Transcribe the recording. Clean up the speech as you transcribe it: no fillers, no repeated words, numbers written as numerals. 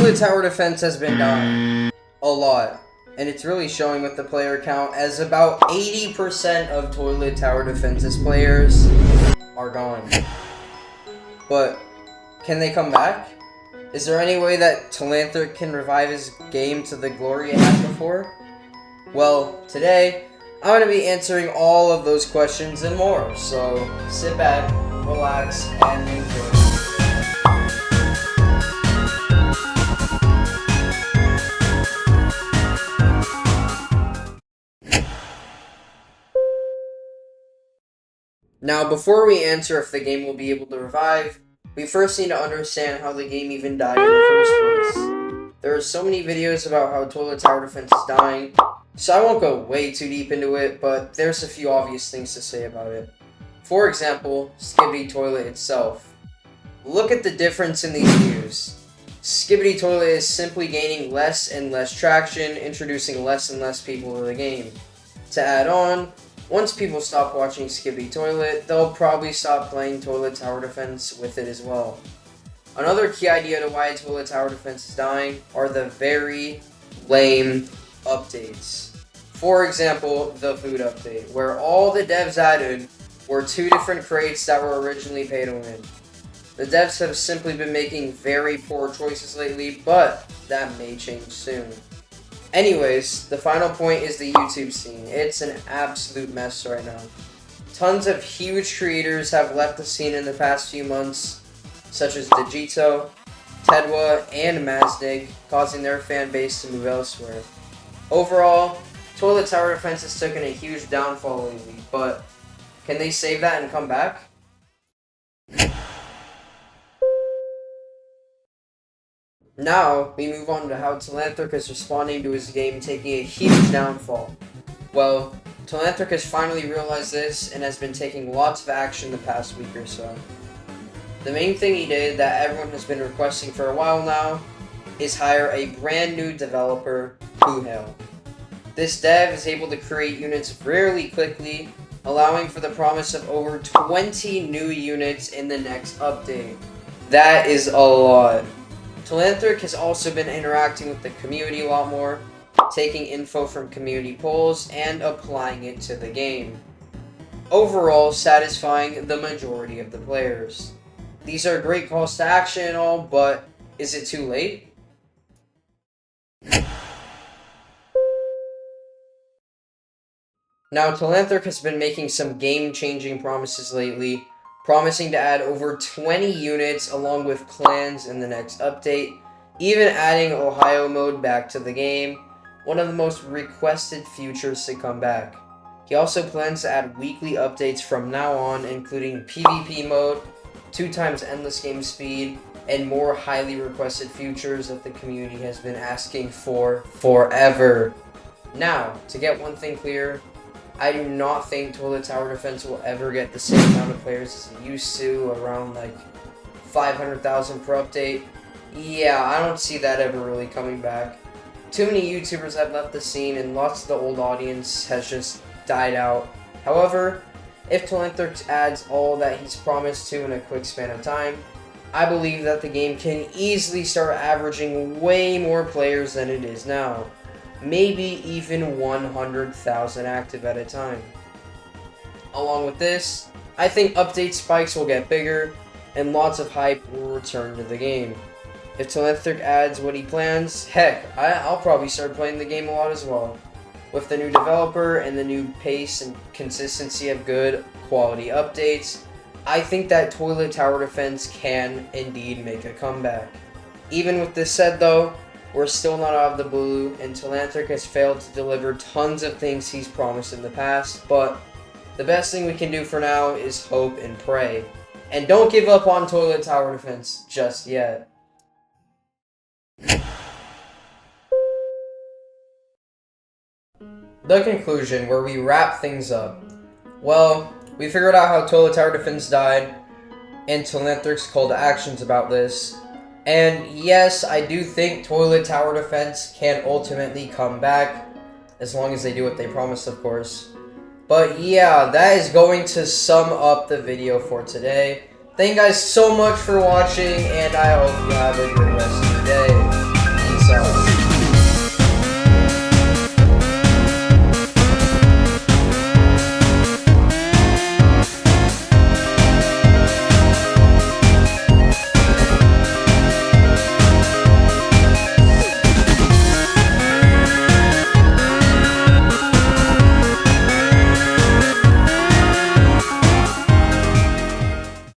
Toilet tower defense has been dying a lot, and it's really showing with the player count, as about 80% of toilet tower defense's players are gone. But can they come back? Is there any way that Talanthric can revive his game to the glory it had before? Well, today I'm going to be answering all of those questions and more, so sit back, relax, and enjoy. Now, before we answer if the game will be able to revive, we first need to understand how the game even died in the first place. There are so many videos about how toilet tower defense is dying, so I won't go way too deep into it, but there's a few obvious things to say about it. For example, Skibidi Toilet itself. Look at the difference in these views. Skibidi Toilet is simply gaining less and less traction, introducing less and less people to the game. To add on, once people stop watching Skibidi Toilet, they'll probably stop playing Toilet Tower Defense with it as well. Another key idea to why Toilet Tower Defense is dying are the very lame updates. For example, the food update, where all the devs added were 2 different crates that were originally pay to win. The devs have simply been making very poor choices lately, but that may change soon. Anyways, the final point is the YouTube scene. It's an absolute mess right now. Tons of huge creators have left the scene in the past few months, such as Digito, Tedwa, and Maznig, causing their fan base to move elsewhere. Overall, Toilet Tower Defense has taken a huge downfall lately, but can they save that and come back? Now, we move on to how Talanthric is responding to his game taking a huge downfall. Well, Talanthric has finally realized this and has been taking lots of action the past week or so. The main thing he did that everyone has been requesting for a while now is hire a brand new developer, Puhail. This dev is able to create units really quickly, allowing for the promise of over 20 new units in the next update. That is a lot. Talanthric has also been interacting with the community a lot more, taking info from community polls and applying it to the game. Overall, satisfying the majority of the players. These are great calls to action and all, but is it too late? Now, Talanthric has been making some game-changing promises lately, promising to add over 20 units along with clans in the next update, even adding Ohio mode back to the game, one of the most requested features to come back. He also plans to add weekly updates from now on, including PvP mode, 2x endless game speed, and more highly requested features that the community has been asking for forever. Now, to get one thing clear, I do not think Toilet Tower Defense will ever get the same amount of players as it used to, around like 500,000 per update. Yeah, I don't see that ever really coming back. Too many YouTubers have left the scene and lots of the old audience has just died out. However, if Talanthric adds all that he's promised to in a quick span of time, I believe that the game can easily start averaging way more players than it is now. Maybe even 100,000 active at a time. Along with this, I think update spikes will get bigger, and lots of hype will return to the game. If Talanthric adds what he plans, heck, I'll probably start playing the game a lot as well. With the new developer and the new pace and consistency of good quality updates, I think that Toilet Tower Defense can indeed make a comeback. Even with this said though, we're still not out of the blue, and Talanthric has failed to deliver tons of things he's promised in the past, but the best thing we can do for now is hope and pray. And don't give up on Toilet Tower Defense just yet. The conclusion, where we wrap things up. Well, we figured out how Toilet Tower Defense died, and Talanthric's call to actions about this. And yes, I do think Toilet Tower Defense can ultimately come back, as long as they do what they promised, of course. But yeah, that is going to sum up the video for today. Thank you guys so much for watching, and I hope you have a good rest of your day.